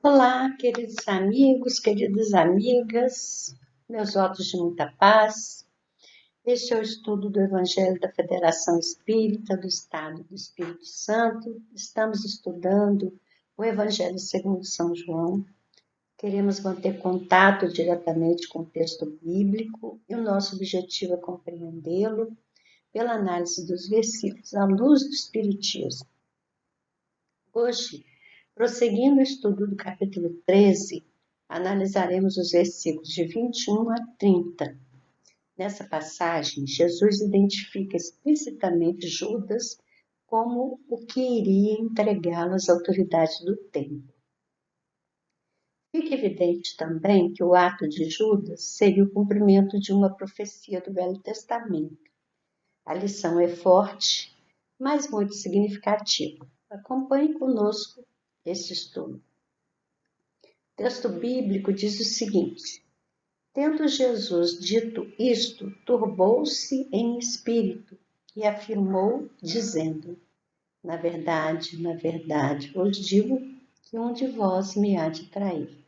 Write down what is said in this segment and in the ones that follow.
Olá, queridos amigos, queridas amigas, meus votos de muita paz. Este é o estudo do Evangelho da Federação Espírita do Estado do Espírito Santo. Estamos estudando o Evangelho segundo São João. Queremos manter contato diretamente com o texto bíblico e o nosso objetivo é compreendê-lo pela análise dos versículos à luz do Espiritismo. Hoje, prosseguindo o estudo do capítulo 13, analisaremos os versículos de 21 a 30. Nessa passagem, Jesus identifica explicitamente Judas como o que iria entregá-lo às autoridades do templo. Fica evidente também que o ato de Judas seria o cumprimento de uma profecia do Velho Testamento. A lição é forte, mas muito significativa. Acompanhe conosco este estudo. O texto bíblico diz o seguinte: tendo Jesus dito isto, turbou-se em espírito e afirmou, dizendo: na verdade, vos digo que um de vós me há de trair.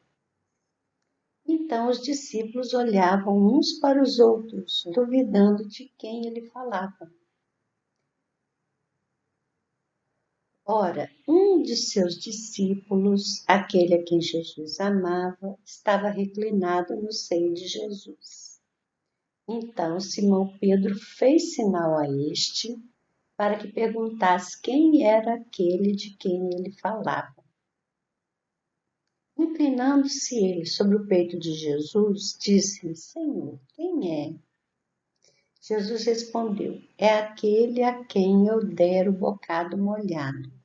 Então os discípulos olhavam uns para os outros, duvidando de quem ele falava. Ora, um de seus discípulos, aquele a quem Jesus amava, estava reclinado no seio de Jesus. Então Simão Pedro fez sinal a este para que perguntasse quem era aquele de quem ele falava. Inclinando-se ele sobre o peito de Jesus, disse-lhe: Senhor, quem é? Jesus respondeu: é aquele a quem eu der o bocado molhado.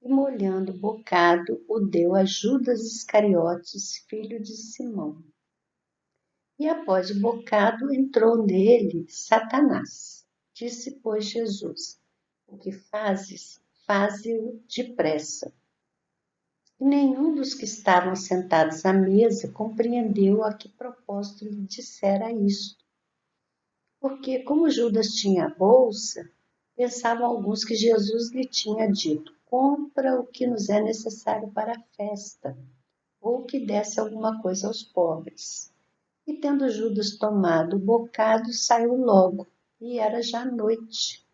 E molhando o bocado, o deu a Judas Iscariotes, filho de Simão. E após o bocado, entrou nele Satanás. Disse, pois, Jesus: o que fazes, faze-o depressa. E nenhum dos que estavam sentados à mesa compreendeu a que propósito lhe dissera isto. Porque, como Judas tinha a bolsa, pensavam alguns que Jesus lhe tinha dito: compra o que nos é necessário para a festa, ou que desse alguma coisa aos pobres. E tendo Judas tomado o bocado, saiu logo, e era já noite.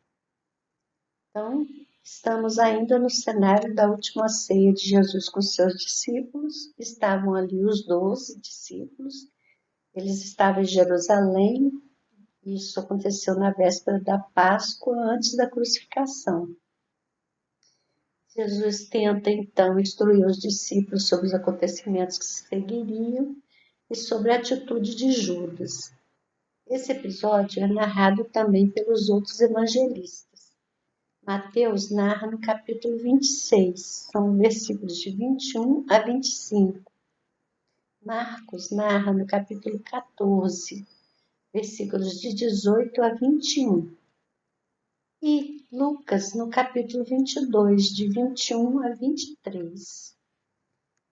Então, estamos ainda no cenário da última ceia de Jesus com seus discípulos. Estavam ali os 12 discípulos, eles estavam em Jerusalém. Isso aconteceu na véspera da Páscoa, antes da crucificação. Jesus tenta, então, instruir os discípulos sobre os acontecimentos que se seguiriam e sobre a atitude de Judas. Esse episódio é narrado também pelos outros evangelistas. Mateus narra no capítulo 26, são versículos de 21 a 25. Marcos narra no capítulo 14, versículos de 18 a 21. E Lucas no capítulo 22, de 21 a 23.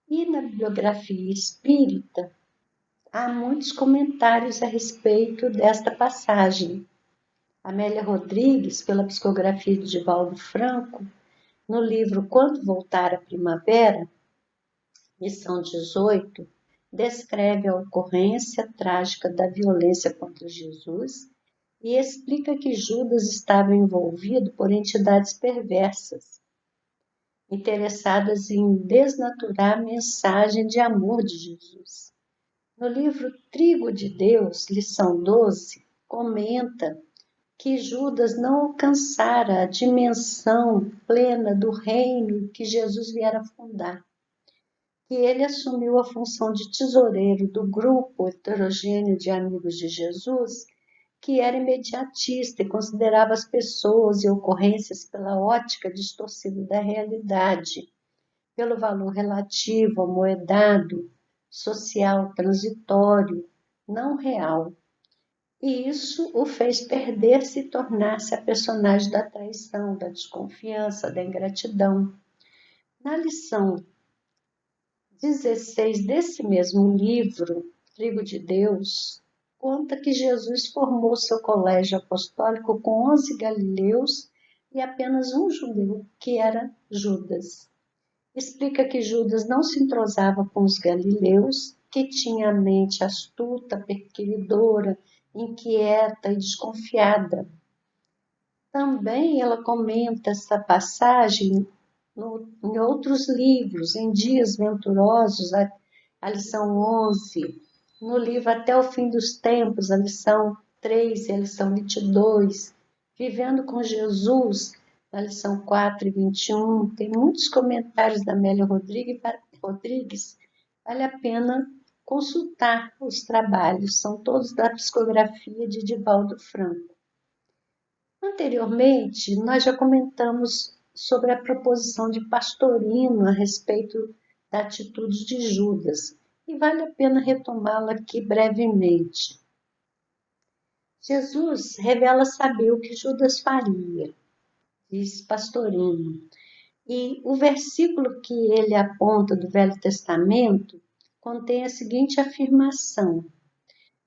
E na bibliografia espírita, há muitos comentários a respeito desta passagem. Amélia Rodrigues, pela psicografia de Divaldo Franco, no livro Quando Voltar a Primavera, lição 18, descreve a ocorrência trágica da violência contra Jesus e explica que Judas estava envolvido por entidades perversas, interessadas em desnaturar a mensagem de amor de Jesus. No livro Trigo de Deus, lição 12, comenta que Judas não alcançara a dimensão plena do reino que Jesus viera fundar, que ele assumiu a função de tesoureiro do grupo heterogêneo de amigos de Jesus, que era imediatista e considerava as pessoas e ocorrências pela ótica distorcida da realidade, pelo valor relativo, amoedado, social, transitório, não real. E isso o fez perder-se e tornar-se a personagem da traição, da desconfiança, da ingratidão. Na lição 16 desse mesmo livro, Trigo de Deus, conta que Jesus formou seu colégio apostólico com 11 galileus e apenas um judeu, que era Judas. explica que Judas não se entrosava com os galileus, que tinha a mente astuta, perquiridora, inquieta e desconfiada. Também ela comenta essa passagem em outros livros, em Dias Venturosos, a lição 11, no livro Até o Fim dos Tempos, a lição 3 e a lição 22, Vivendo com Jesus, a lição 4 e 21, tem muitos comentários da Amélia Rodrigues, vale a pena consultar os trabalhos, são todos da psicografia de Divaldo Franco. Anteriormente, nós já comentamos sobre a proposição de Pastorino a respeito da atitude de Judas, e vale a pena retomá-la aqui brevemente. Jesus revela saber o que Judas faria, diz Pastorino, e o versículo que ele aponta do Velho Testamento contém a seguinte afirmação: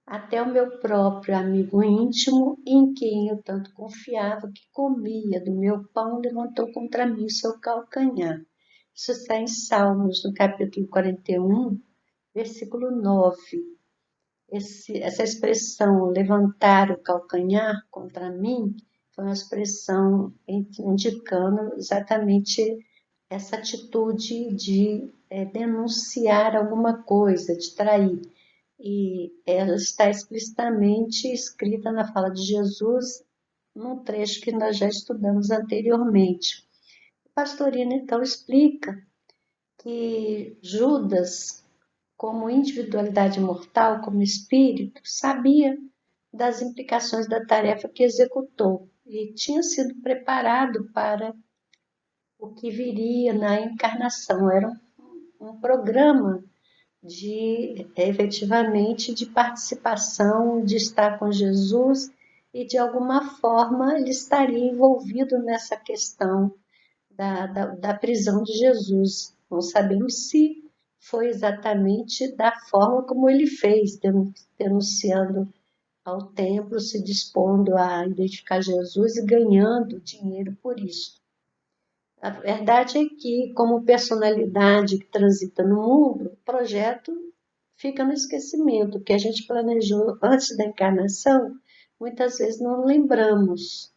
até o meu próprio amigo íntimo, em quem eu tanto confiava, que comia do meu pão, levantou contra mim o seu calcanhar. Isso está em Salmos, no capítulo 41, versículo 9. Essa expressão, levantar o calcanhar contra mim, foi uma expressão indicando exatamente essa atitude de denunciar alguma coisa, de trair. E ela está explicitamente escrita na fala de Jesus, num trecho que nós já estudamos anteriormente. O Pastorino, então, explica que Judas, como individualidade mortal, como espírito, sabia das implicações da tarefa que executou e tinha sido preparado para o que viria na encarnação. Era um programa de efetivamente de participação, de estar com Jesus e de alguma forma ele estaria envolvido nessa questão da prisão de Jesus. Não sabemos se foi exatamente da forma como ele fez, denunciando ao templo, se dispondo a identificar Jesus e ganhando dinheiro por isso. A verdade é que, como personalidade que transita no mundo, o projeto fica no esquecimento. O que a gente planejou antes da encarnação, muitas vezes não lembramos.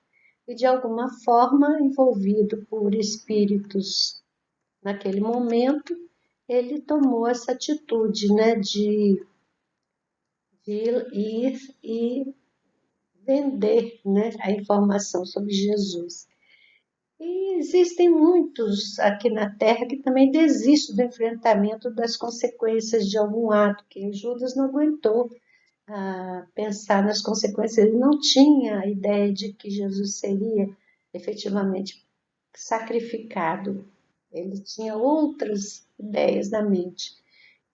E, de alguma forma, envolvido por espíritos naquele momento, ele tomou essa atitude, né, de ir e vender, né, a informação sobre Jesus. E existem muitos aqui na Terra que também desistem do enfrentamento das consequências de algum ato, que Judas não aguentou pensar nas consequências. Ele não tinha a ideia de que Jesus seria efetivamente sacrificado. Ele tinha outras ideias na mente.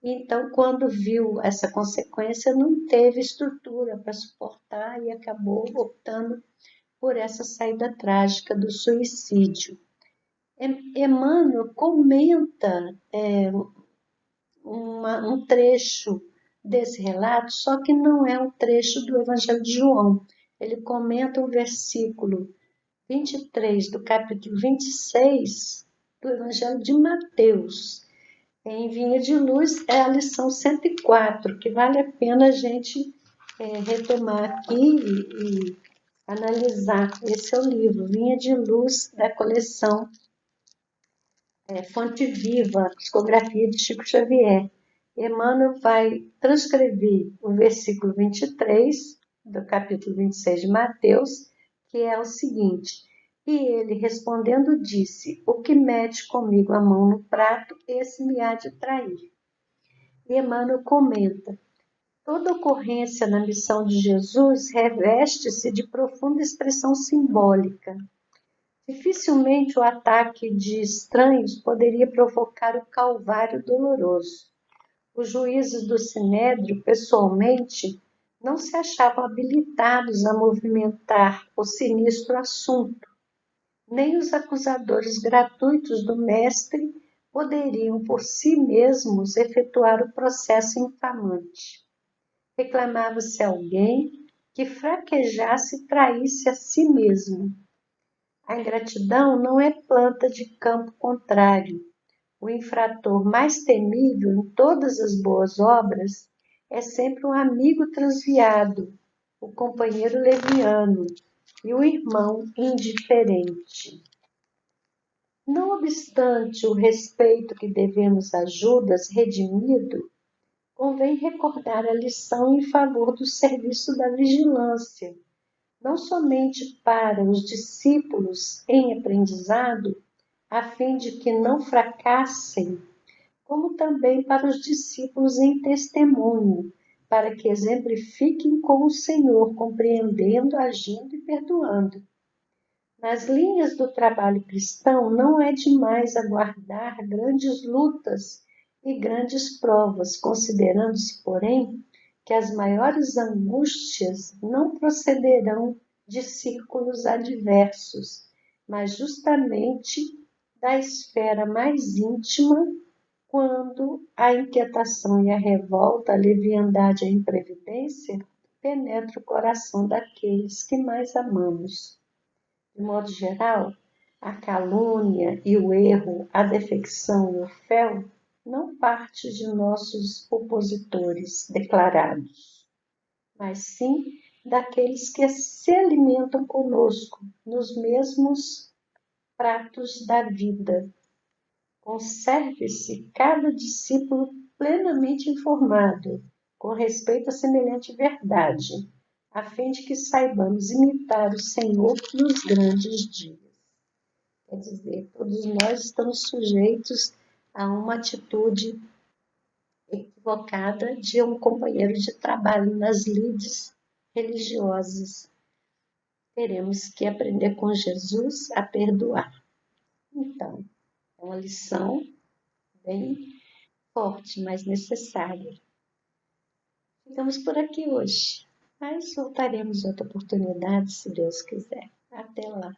Então, quando viu essa consequência, não teve estrutura para suportar e acabou optando por essa saída trágica do suicídio. Emmanuel comenta um trecho desse relato, só que não é um trecho do Evangelho de João. Ele comenta o versículo 23 do capítulo 26 do Evangelho de Mateus. Em Vinha de Luz é a lição 104, que vale a pena a gente retomar aqui e analisar. Esse é o livro, Vinha de Luz, da coleção Fonte Viva, psicografia de Chico Xavier. Emmanuel vai transcrever o versículo 23 do capítulo 26 de Mateus, que é o seguinte: e ele respondendo disse: o que mete comigo a mão no prato, esse me há de trair. E Emmanuel comenta: toda ocorrência na missão de Jesus reveste-se de profunda expressão simbólica. Dificilmente o ataque de estranhos poderia provocar o calvário doloroso. Os juízes do Sinédrio, pessoalmente, não se achavam habilitados a movimentar o sinistro assunto. Nem os acusadores gratuitos do mestre poderiam por si mesmos efetuar o processo infamante. Reclamava-se alguém que fraquejasse e traísse a si mesmo. A ingratidão não é planta de campo contrário. O infrator mais temível em todas as boas obras é sempre um amigo transviado, o companheiro leviano e o irmão indiferente. Não obstante o respeito que devemos a Judas redimido, convém recordar a lição em favor do serviço da vigilância, não somente para os discípulos em aprendizado, a fim de que não fracassem, como também para os discípulos em testemunho, para que exemplifiquem com o Senhor, compreendendo, agindo e perdoando. Nas linhas do trabalho cristão, não é demais aguardar grandes lutas e grandes provas, considerando-se, porém, que as maiores angústias não procederão de círculos adversos, mas justamente da esfera mais íntima, quando a inquietação e a revolta, a leviandade e a imprevidência penetram o coração daqueles que mais amamos. De modo geral, a calúnia e o erro, a defecção e o fel não parte de nossos opositores declarados, mas sim daqueles que se alimentam conosco nos mesmos pratos da vida. Conserve-se cada discípulo plenamente informado com respeito a semelhante verdade, a fim de que saibamos imitar o Senhor nos grandes dias. Quer dizer, todos nós estamos sujeitos a uma atitude equivocada de um companheiro de trabalho nas lides religiosas. Teremos que aprender com Jesus a perdoar. Então, é uma lição bem forte, mas necessária. Ficamos por aqui hoje, mas voltaremos em outra oportunidade, se Deus quiser. Até lá.